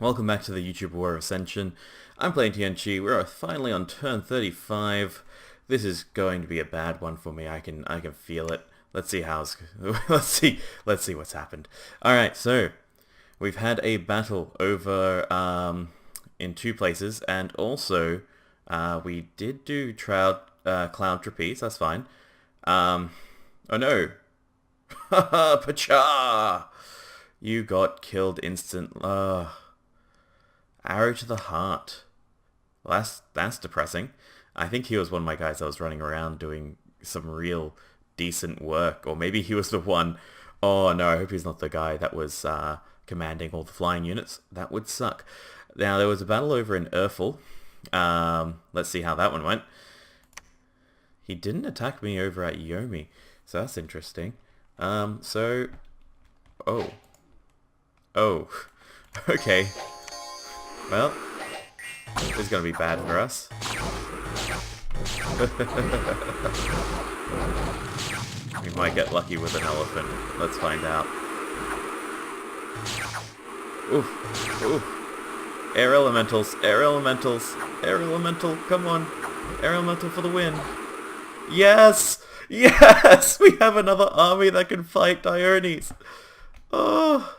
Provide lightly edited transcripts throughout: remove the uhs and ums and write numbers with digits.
Welcome back to the YouTube War of Ascension. I'm playing TNG. We're finally on turn 35. This is going to be a bad one for me. I can feel it. Let's see how's let's see what's happened. All right, so we've had a battle over in two places, and also we did do cloud trapeze. That's fine. Oh no, Pacha! You got killed instant. Arrow to the heart. Well, that's depressing. I think he was one of my guys that was running around doing some real decent work. Or maybe he was the one... Oh no, I hope he's not the guy that was commanding all the flying units. That would suck. Now, there was a battle over in Urfel. Let's see how that one went. He didn't attack me over at Yomi. So that's interesting. Oh. Oh. Okay. Well, this is going to be bad for us. We might get lucky with an elephant. Let's find out. Oof. Oof. Air elementals. Air elementals. Air elemental. Come on. Air elemental for the win. Yes! Yes! We have another army that can fight Diurnes. Oh.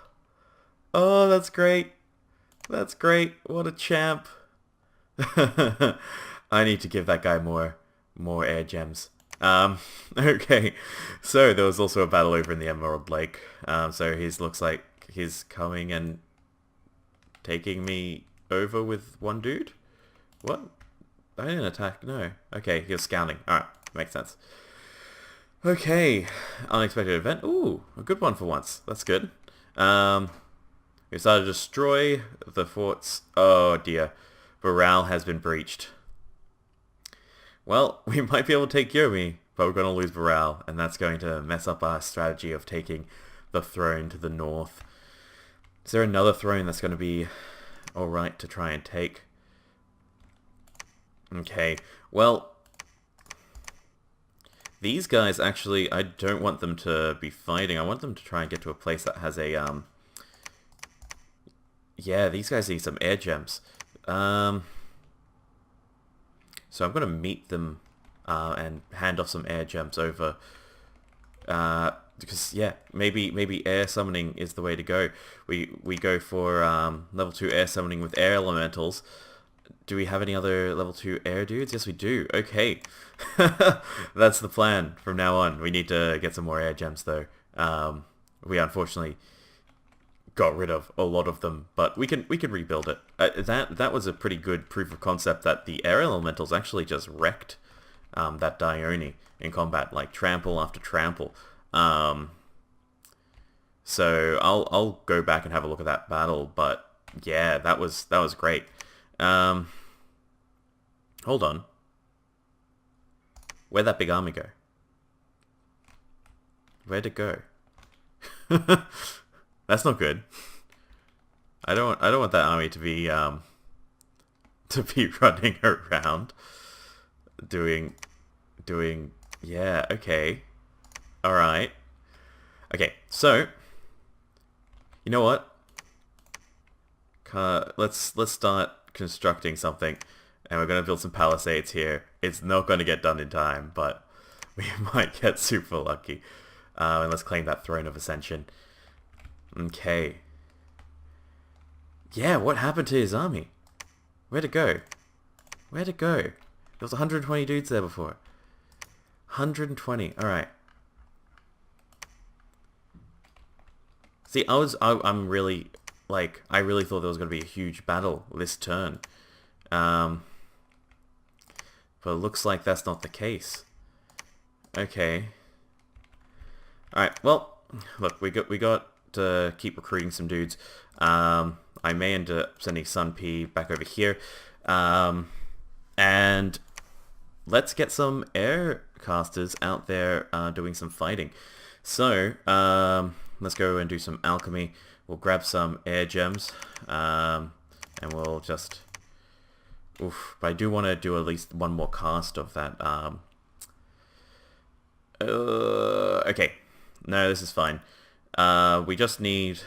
Oh, that's great. That's great. What a champ. I need to give that guy more air gems. Okay. So there was also a battle over in the Emerald Lake. So he looks like he's coming and taking me over with one dude. What? I didn't attack. No. Okay, he was scouting. Alright, makes sense. Okay. Unexpected event. Ooh, a good one for once. That's good. We decided to destroy the forts. Oh dear. Morale has been breached. Well, we might be able to take Yomi, but we're going to lose morale, and that's going to mess up our strategy of taking the throne to the north. Is there another throne that's going to be alright to try and take? Okay, well, these guys actually, I don't want them to be fighting. I want them to try and get to a place that has a, yeah, these guys need some air gems. So I'm going to meet them and hand off some air gems over. Because, yeah, maybe air summoning is the way to go. We go for level 2 air summoning with air elementals. Do we have any other level 2 air dudes? Yes, we do. Okay. That's the plan from now on. We need to get some more air gems, though. We unfortunately got rid of a lot of them, but we can rebuild it. That was a pretty good proof of concept that the air elementals actually just wrecked that Dione in combat, like trample after trample. So I'll go back and have a look at that battle, but yeah, that was great. Hold on, where'd that big army go? Where'd it go? That's not good. I don't want that army to be running around doing yeah, okay. All right. Okay, so you know what? Let's start constructing something, and we're going to build some palisades here. It's not going to get done in time, but we might get super lucky. And let's claim that throne of Ascension. Okay. Yeah, what happened to his army? Where'd it go? Where'd it go? There was 120 dudes there before. 120. Alright. See, I'm really, like, I really thought there was going to be a huge battle this turn. But it looks like that's not the case. Okay. Alright, well, look, we got to keep recruiting some dudes. I may end up sending Sun P back over here. And let's get some air casters out there doing some fighting. So, let's go and do some alchemy. We'll grab some air gems. And we'll just... Oof, but I do want to do at least one more cast of that. Okay. No, this is fine. We just need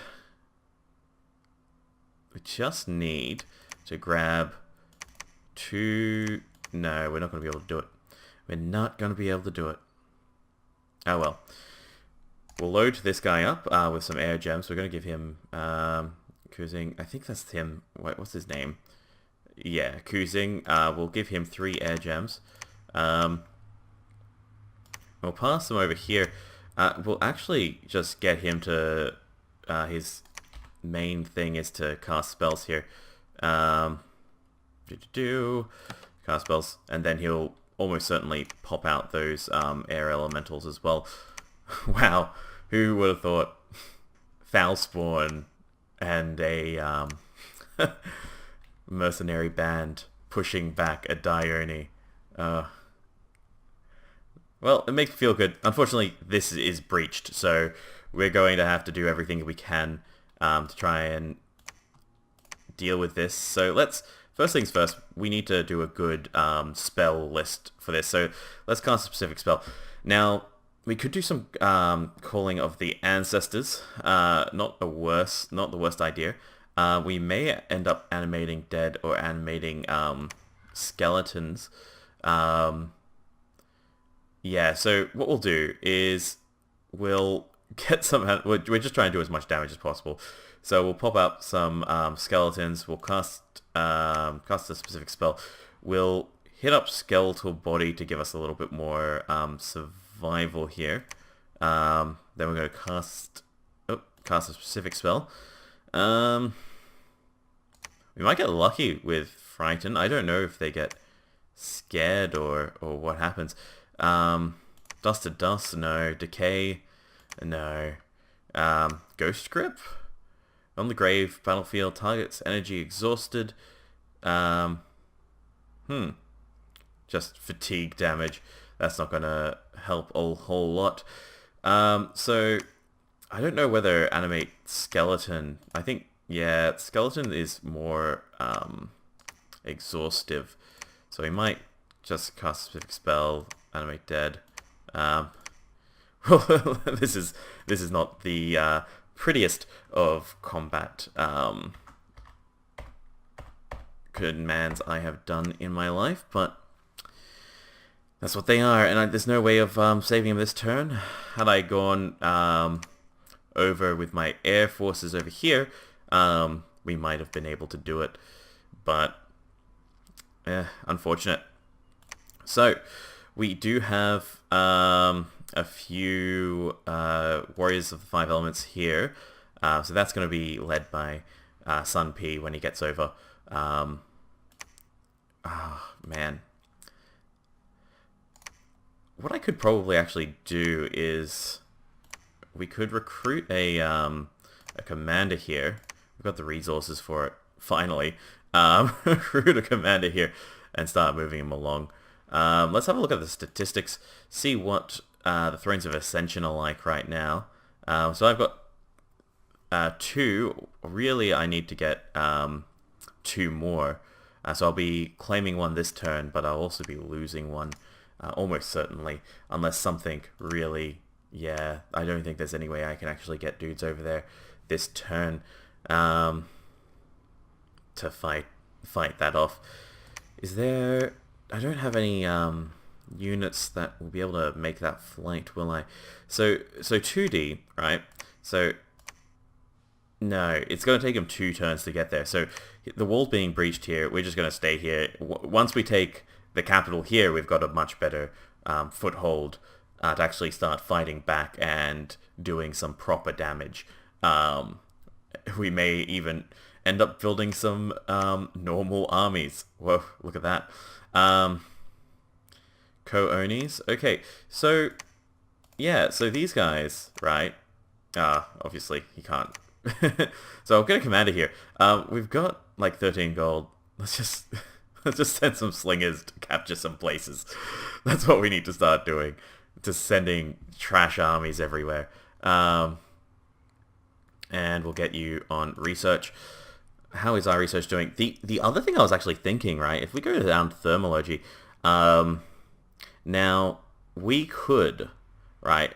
we just need to grab 2... No, we're not going to be able to do it. We're not going to be able to do it. Oh well. We'll load this guy up with some air gems. We're going to give him Kuzing. I think that's him. What's his name? Yeah, Kuzing. We'll give him 3 air gems. We'll pass them over here. We'll actually just get him to... his main thing is to cast spells here. Cast spells. And then he'll almost certainly pop out those air elementals as well. Wow, who would have thought Foulspawn and a mercenary band pushing back a Dione. Well, it makes me feel good. Unfortunately, this is breached, so we're going to have to do everything we can to try and deal with this. So first things first, we need to do a good spell list for this. So let's cast a specific spell. Now, we could do some calling of the ancestors. Not the worst idea. We may end up animating dead or animating skeletons. Yeah, so what we'll do is we'll get some... We're just trying to do as much damage as possible. So we'll pop up some skeletons. We'll cast a specific spell. We'll hit up skeletal body to give us a little bit more survival here. Then we're going to cast a specific spell. We might get lucky with Frighten. I don't know if they get scared or what happens. Dust to Dust, no. Decay, no. Ghost Grip? On the grave, battlefield, target's energy exhausted. Just fatigue damage. That's not gonna help a whole lot. So, I don't know whether animate skeleton. I think, yeah, skeleton is more exhaustive. So we might just cast a specific spell, animate dead. Well, this is not the prettiest of combat commands I have done in my life, but that's what they are, and there's no way of saving him this turn. Had I gone over with my air forces over here, we might have been able to do it, but unfortunate. So we do have a few Warriors of the 5 Elements here. So that's going to be led by Sun P when he gets over. Oh, man. What I could probably actually do is we could recruit a commander here. We've got the resources for it, finally. Recruit a commander here and start moving him along. Let's have a look at the statistics, see what the Thrones of Ascension are like right now. So I've got 2. Really, I need to get 2 more. So I'll be claiming one this turn, but I'll also be losing one almost certainly, unless something really... Yeah, I don't think there's any way I can actually get dudes over there this turn to fight that off. Is there... I don't have any units that will be able to make that flight, will I? So 2D, right? So no, it's going to take him 2 turns to get there. So the wall's being breached here. We're just going to stay here. Once we take the capital here, we've got a much better foothold to actually start fighting back and doing some proper damage. We may even end up building some normal armies. Whoa, look at that. Co-Onis. Okay, so yeah, so these guys, right? Obviously you can't. So I'll get a commander here. We've got like 13 gold. Let's just send some slingers to capture some places. That's what we need to start doing. Just sending trash armies everywhere. And we'll get you on research. How is our research doing? The other thing I was actually thinking, right? If we go down to thermology, now we could, right,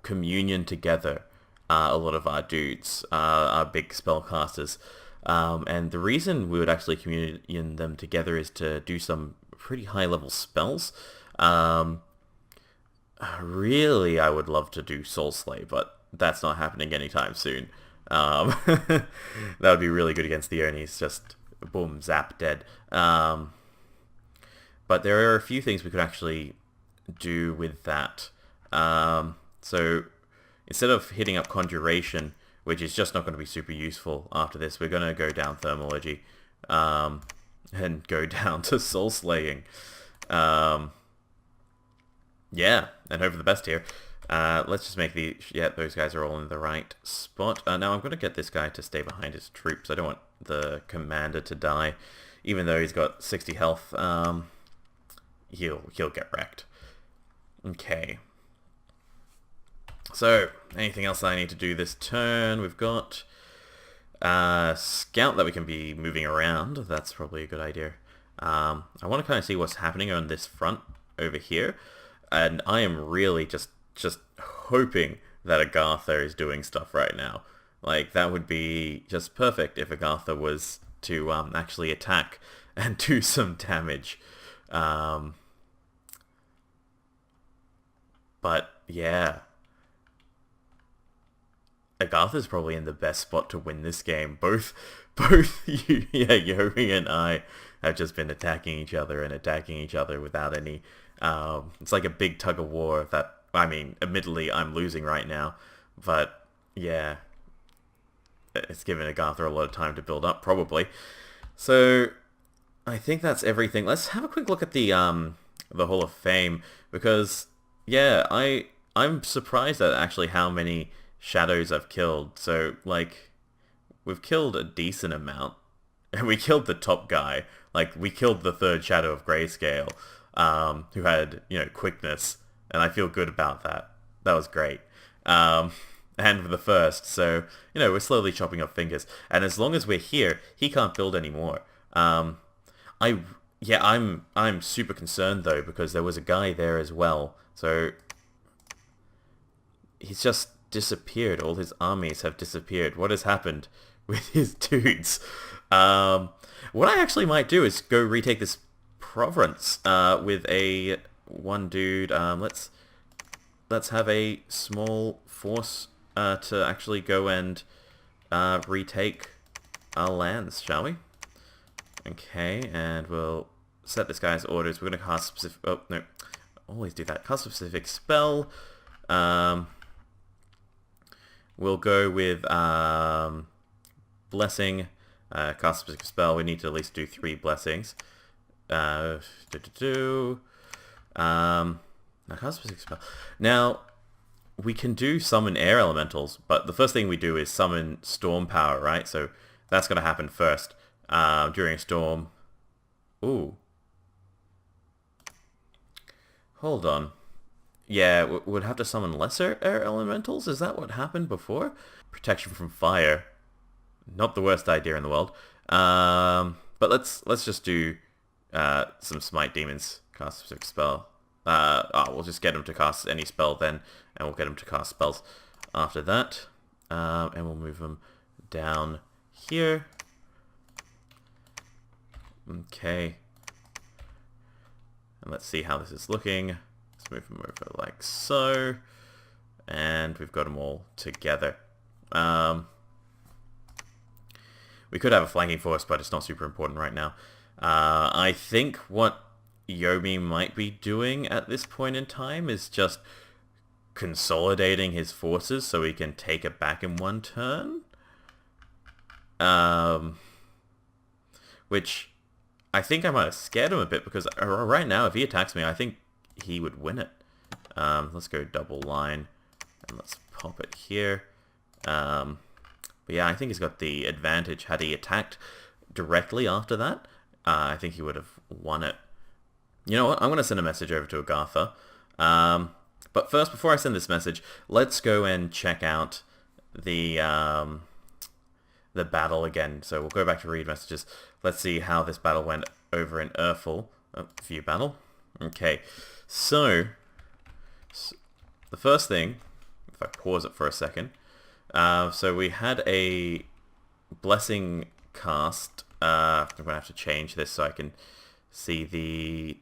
communion together a lot of our dudes, our big spellcasters. And the reason we would actually commune them together is to do some pretty high level spells. Really, I would love to do Soul Slay, but that's not happening anytime soon. That would be really good against the Onis, just boom, zap, dead. But there are a few things we could actually do with that. So instead of hitting up Conjuration, which is just not going to be super useful after this, we're going to go down Thermalogy and go down to Soul Slaying. Yeah, and hope for the best here. Let's just make those guys are all in the right spot. Now I'm going to get this guy to stay behind his troops. I don't want the commander to die, even though he's got 60 health. He'll get wrecked. Okay. So, anything else I need to do this turn? We've got Scout that we can be moving around. That's probably a good idea. I want to kind of see what's happening on this front over here. And I am really just hoping that Agartha is doing stuff right now. Like, that would be just perfect if Agartha was to actually attack and do some damage. But, yeah. Agartha's probably in the best spot to win this game. Both Yomi and I have just been attacking each other without any... it's like a big tug of war that, I mean, admittedly I'm losing right now, but yeah, it's given Agartha a lot of time to build up, probably. So, I think that's everything. Let's have a quick look at the Hall of Fame, because, yeah, I'm surprised at actually how many shadows I've killed. So, like, we've killed a decent amount, and we killed the top guy. Like, we killed the third Shadow of Grayscale, who had, quickness, and I feel good about that. That was great. And for the first, so, we're slowly chopping off fingers. And as long as we're here, he can't build anymore. I'm super concerned, though, because there was a guy there as well. So, he's just disappeared. All his armies have disappeared. What has happened with his dudes? What I actually might do is go retake this province with one dude. Let's have a small force to actually go and retake our lands, shall we? Okay, and we'll set this guy's orders. We're going to cast specific... Oh, no. Always do that. Cast a specific spell. We'll go with Blessing. Cast a specific spell. We need to at least do 3 blessings. Now, cast a specific spell. Now, we can do summon air elementals, but the first thing we do is summon storm power, right? So that's going to happen first during a storm. Ooh. Hold on. Yeah, we'd have to summon lesser air elementals? Is that what happened before? Protection from fire. Not the worst idea in the world. But let's just do some Smite Demons. Cast a specific spell. We'll just get him to cast any spell then, and we'll get him to cast spells after that. And we'll move him down here. Okay. And let's see how this is looking. Let's move them over like so. And we've got them all together. We could have a flanking force, but it's not super important right now. I think what Yomi might be doing at this point in time is just consolidating his forces so he can take it back in one turn. Which I think I might have scared him a bit, because right now if he attacks me, I think he would win it. Let's go double line and let's pop it here. But yeah, I think he's got the advantage. Had he attacked directly after that, I think he would have won it. You know what? I'm going to send a message over to Agartha. But first, before I send this message, let's go and check out the battle again. So we'll go back to read messages. Let's see how this battle went over in Urfel. View battle. Okay. So the first thing, if I pause it for a second, so we had a blessing cast. I'm going to have to change this so I can see the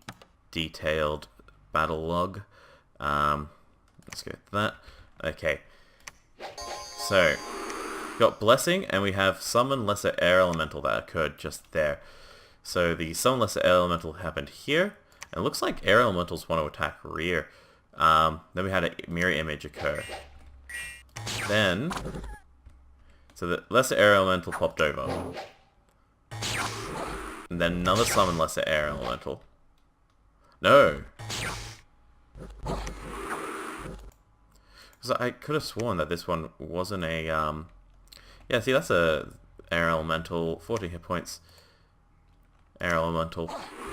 detailed battle log. Let's go with that. Okay. So, got Blessing, and we have Summon Lesser Air Elemental that occurred just there. So the Summon Lesser Air Elemental happened here, and it looks like Air Elementals want to attack rear. Then we had a mirror image occur. Then, so the Lesser Air Elemental popped over. And then another Summon Lesser Air Elemental. No! So I could have sworn that this one wasn't a, yeah, see, that's a Air Elemental, 40 hit points. Air Elemental.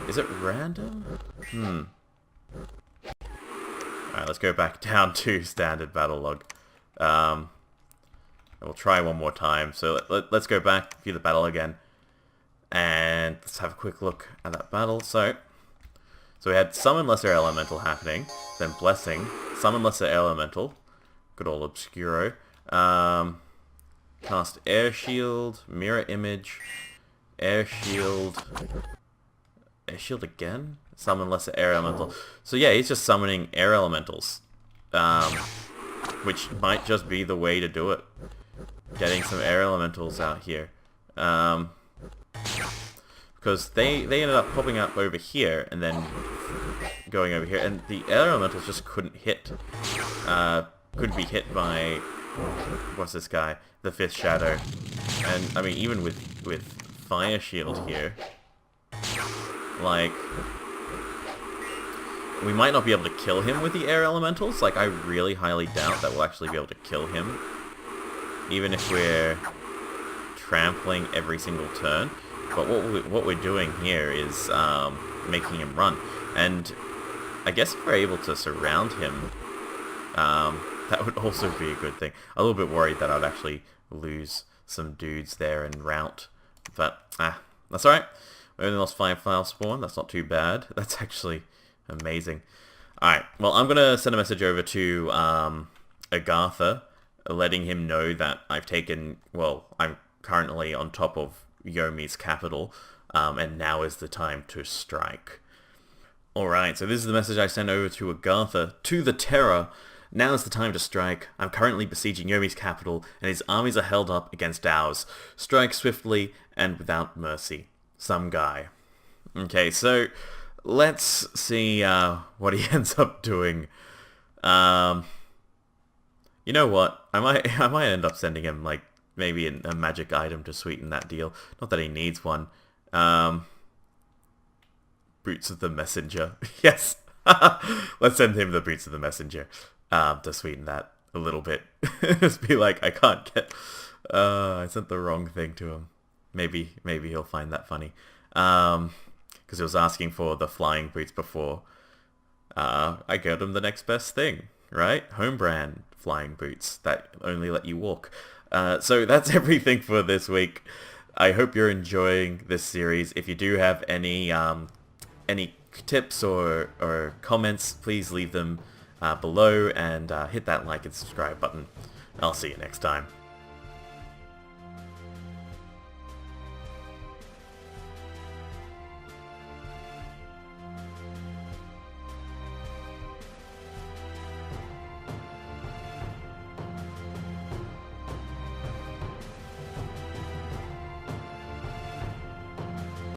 Is it random? Alright, let's go back down to standard battle log. We'll try one more time. So let's go back, view the battle again. And let's have a quick look at that battle. So we had Summon Lesser Elemental happening, then Blessing, Summon Lesser Elemental, good old Obscuro, cast Air Shield, Mirror Image, Air Shield again? Summon Lesser Air Elemental. So yeah, he's just summoning Air Elementals, which might just be the way to do it. Getting some Air Elementals out here. Because they ended up popping up over here and then going over here, and the Air Elementals just couldn't hit. Couldn't be hit by, what's this guy? The Fifth Shadow. And I mean, even with Fire Shield here, like, we might not be able to kill him with the Air Elementals. Like, I really highly doubt that we'll actually be able to kill him, even if we're trampling every single turn. But what we're doing here is making him run. And I guess if we're able to surround him, that would also be a good thing. I'm a little bit worried that I'd actually lose some dudes there en route. But, that's alright. We only lost 5 file spawn. That's not too bad. That's actually amazing. Alright, well, I'm going to send a message over to Agartha, letting him know that I've taken, well, I'm currently on top of Yomi's capital, and now is the time to strike. Alright, so this is the message I send over to Agartha, to the Terror. Now is the time to strike. I'm currently besieging Yomi's capital, and his armies are held up against ours. Strike swiftly and without mercy. Some guy. Okay, so let's see what he ends up doing. You know what? I might end up sending him, like, maybe a magic item to sweeten that deal. Not that he needs one. Boots of the Messenger. Yes! Let's send him the Boots of the Messenger to sweeten that a little bit. Just be like, I can't get... I sent the wrong thing to him. Maybe he'll find that funny. Because he was asking for the flying boots before. I gave him the next best thing, right? Home brand flying boots that only let you walk. So that's everything for this week. I hope you're enjoying this series. If you do have any tips or comments, please leave them below, and hit that like and subscribe button. I'll see you next time.